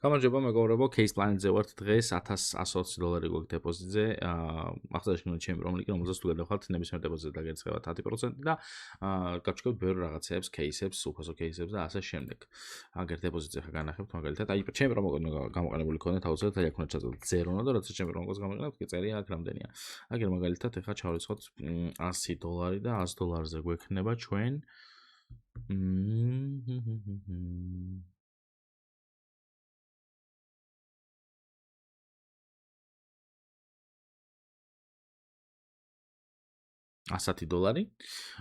გამარჯობა მეგობრებო, Case Planet-ზე ვართ დღეს $1120 გვაქვს დეპოზიტზე. ახლა ჩემი რომლიკი, რომელზეც თუ გადავხართ, ნებისმიერ დეპოზიტზე დაგერწევათ 10% და გავჩქებთ ბევრ რაღაცებს, кейსებს, უფასო кейსებს და ასე შემდეგ. აგერ დეპოზიტზე ხა განახებთ მაგალითად, აი ჩემი პრომოკოდი გამოყენებული ქონდეთ აუცილებლად, აი აქ უნდა ჩაწეროთ 0 და როცა ჩემი პრომოკოდს გამოიყენებთ, კი წერია აქ რამდენია. აგერ მაგალითად ეხა ჩავრიცხოთ $100 და $100-ზე გვექნება ჩვენ $100,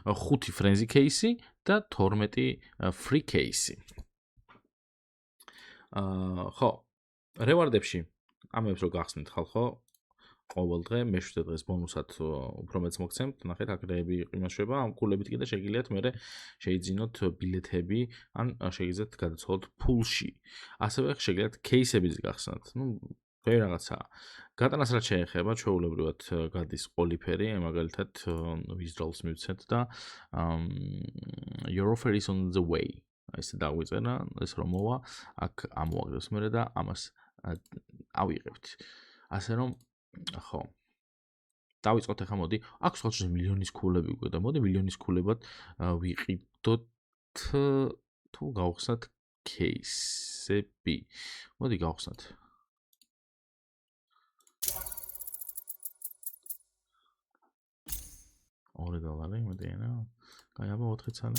5 frenzy case და 12 free case. ხო, reward-ებში ამებს რო გახსნით ხალხო, ყოველ დღე მე-7 დღეს ბონუსად უფრო მეც მოგცემთ, ნახეთ აქ რეები იმაშვება, ამ კულებით კიდე შეგიძლიათ მე შეიძინოთ ბილეთები, ან შეგიძლიათ გადაცვალოთ ფულში. ასევე შეგიძლიათ кейსებიც გახსნათ. ბევრი რაღაცაა. გატანას რაც შეეხება, ჩვეულებრივად გადის ყველაფერი, მაგალითად withdrawals მივცეთ და your offer is on the way. ესე დავიწერა, ეს რომ მოვა, აქ ამოაგდოს მე და ამას ავიღებთ. ასე რომ ხო. დავიწყოთ ახლა მოდი, აქ სხვა მილიონის ქულები გვედა. მოდი მილიონის ქულებად ვიყიდოთ თუ გავხსნათ кейსები. მოდი გავხსნათ. $2 მოდიენა. კაი, აბა 4 ცალი.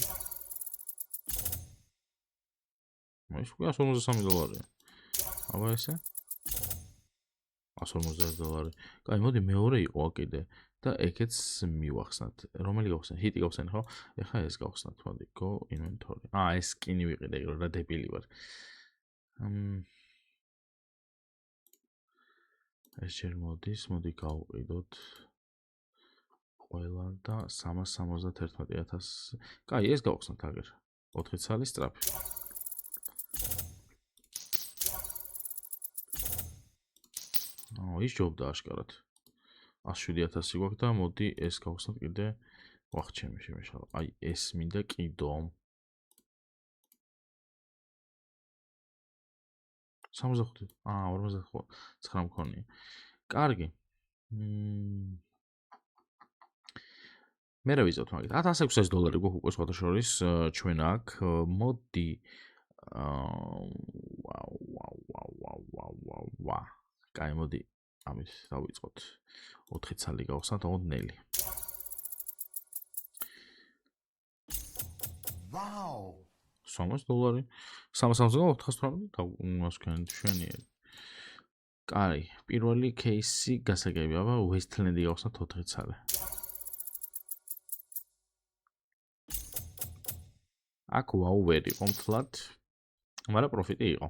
ის $153. აბა ესე? $150. კაი, მოდი მეორე იყო აქედე და ეგეც მივახსნათ. რომელი გავხსნათ? ჰიტი გავხსნათ, ხო? ეხლა ეს გავხსნათ, მოდი, go inventory. ეს სკინი ვიყიდე, რა დებილი ვარ. ეს ჯერ მოდის, მოდი გავყიდოთ. ყველა და 371,000. კაი, ეს გავხსნათ აგერ. 4 ცალი სწრაფი. ის ჯობდა აშკარად. 107,000 გვაქვს და მოდი ეს გავხსნათ კიდე. ვახ ჩემი შემეშალა. აი ეს მინდა კიდო. 65. 49 მქონია. კარგი. მე რა ვიზოთ მაგით? $1,600 გვაქვს უკვე სხვათა შორის ჩვენ აქ. მოდი ვა. კაი, მოდი ამით დავიწყოთ. 4 ცალი გავხსნათ, ოდნელი. ვაუ! $300. 318 და მოსკენ შვენიერი. კაი, პირველი кейსი გასაგები, აბა Westland-ი გავხსნათ 4 ცალი. აქ ვაუ ვერ იყო მთლად, მაგრამ პროფიტი იყო.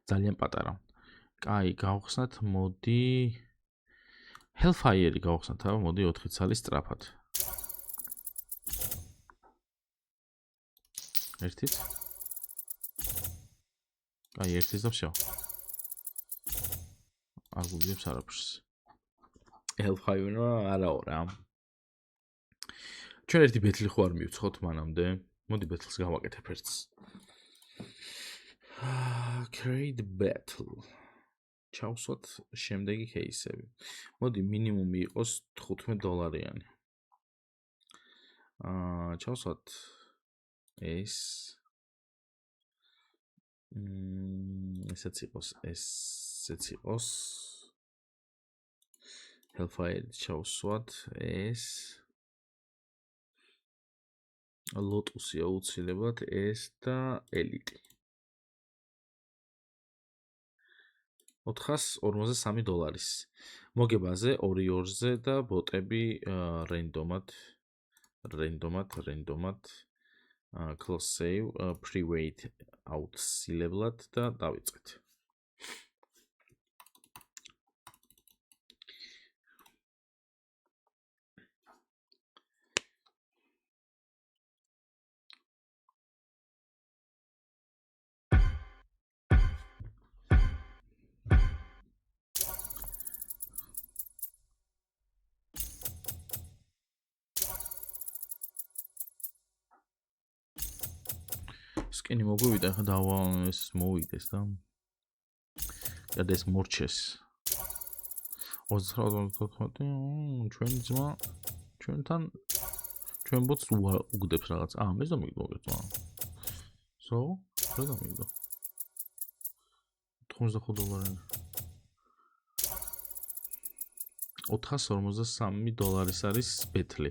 ძალიან პატარა. კაი, გავხსნათ, მოდი Hellfire-ი გავხსნათ, აბა მოდი 4 ცალი სწრაფად. ერთიც. კაი, ერთიც და всё. არ გუგლებს არაფერს. Hellfire-მა არაო რა. ჩვენ ერთი ბეთლი ხო არ მივცხოთ მანამდე. მოდი ბეთლს გავაკეთებ ერთს. Create battle. ჩავსვათ შემდეგი кейსები. მოდი მინიმუმი იყოს $15-იანი. ჩავსვათ ეს. ესეც იყოს, ესეც იყოს. Hellfire ჩავსვათ ეს. Lotus-ი აუცილებლად ეს და Elite. $453. მოგებაზე 2-2-ზე და ბოტები რენდომად close save pre-wait აუცილებლად და დავიწყეთ. სკინი მოგვივიდა, ხა დავა ეს მოვიდეს და და ეს მორჩეს 29 ჩვენ ძმა ჩვენთან ჩვენ ბოთს უგდებს რაღაც მე და მიგდო so რა დამიგდო 85 $453 არის ბეთლი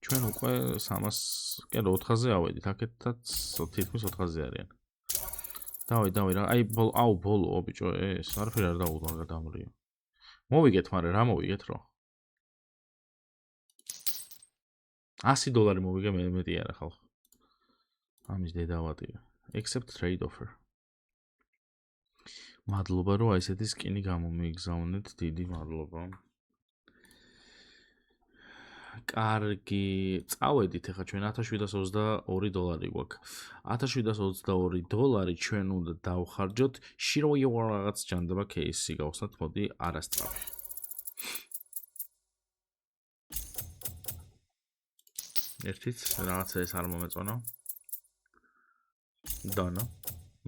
ჩვენ უკვე 300 კი 400-ზე ავედით აქეთაც თითქმის 400-ზე არიან დავი რა აი ბოლო ბიჭო ეს არაფერი არ დაუღო რა დამრიო მოვიგეთ მაგრამ რა მოვიგეთ რო $100 მოვიგე მე მეტი არა ხალხო ამის დედავატია accept trade offer მადლობა რომ აი ესეთი სკინი გამომიგზავნეთ დიდი მადლობა კარგი წავედით ახლა ჩვენ $1722 გვაქვს $1722 ჩვენ უნდა დავხარჯოთ შიროიო რაღაც ჯანდაბა кейსი გავხსნათ მოდი არასწრაფი ერთიც რაღაცა ეს არ მომეწონა დანა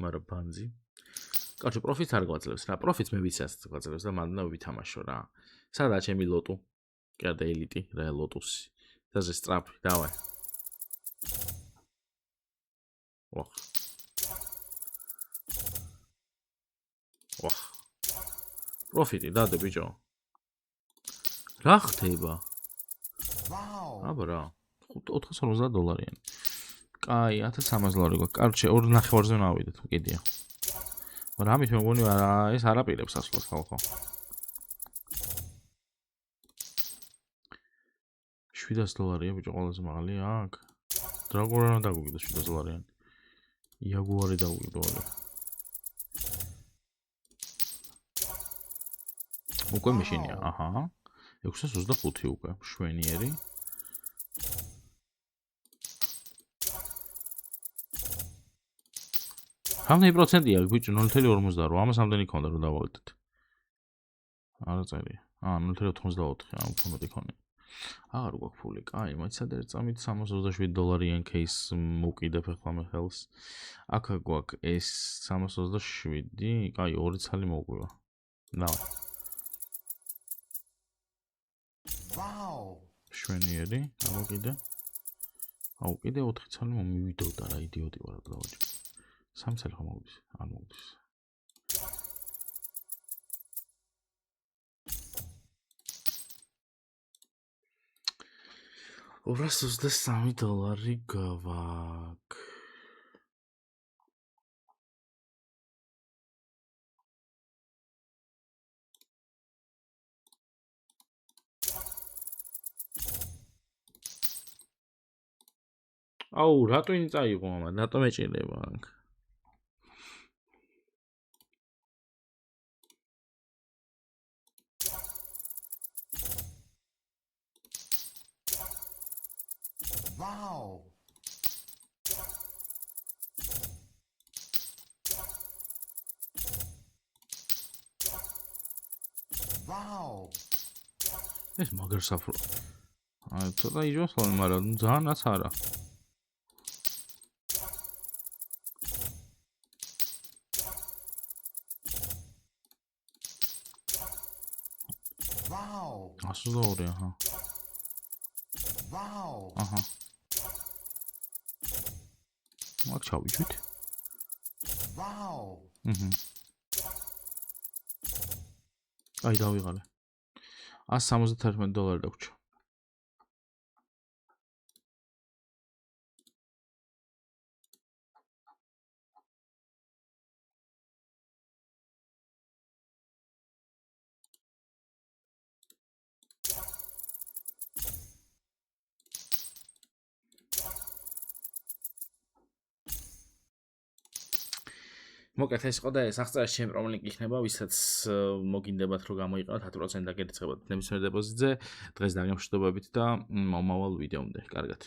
მაგრამ ბანძი კაცო პროფიტს არ გვაძლევს რა პროფიტს მე ვიცი ასე გვაძლევს და მანდ ვითამაშო რა სადაა ჩემი ლოტუ კი და ელიტი რა ლოტუსი დაზე სტრაფი დავაი ვახ პროფიტი დადე ბიჭო რა ხდება ვაუ აბა რა $450 კაი $1300 გვაქვს კარჩე 2.5-ზე ნავიდეთ კიდია მაგრამ ამით მე მგონი ეს არ აპირებს ასვლას ხალხო $700 ბიჭო ყველაზე მაღალი აქ დრაგორანა დაგვიგდო $700 იაგუარი დაგვიგდო უკვე მეშინია აჰა 625 უკვე შვენიერი რამდენი პროცენტია ბიჭო 0.48 ამას ამდენი ქონდა რომ დავავიდეთ არა წერია 0.84 ამ უფრო მეტი ქონია აღარ გვაქვს ფული კაი მაიცადე წამით $327 кейს მოვკიდებ ახლა მე ხელს აქ გვაქვს ეს 327 კაი 2 ცალი მოგვივა დავა ვაუ შვენიერი გამოვიდე აუ კიდე 4 ცალი მომივიდოდა რა იდიოტი ვარ დავაჭი 3 ცალი ხომ მოვიდეს არ მოვიდეს $223 გავაკ აუ რატო ინი წაიღო ამა რატო მეჭირდება აქ Wow! Wow! ეს მაგარ საფრო. აი, ცოტა იჯოსლო, მაგრამ ძალიანაც არა. Wow! 102, აჰა. Wow! აჰა. მაგ ჩავიჭვით. Wow! აი დავიღალე. $171 დაგვრჩა. მოკეთ ეს ყო და ეს აღწერაში ჩემ პრომლინკი იქნება, ვისაც მოგინდებათ რომ გამოიყენოთ 10% დაგერიცხებათ ნებისმიერ დეპოზიტზე. დღეს დაგემშვიდობებით და მომავალ ვიდეომდე. კარგად.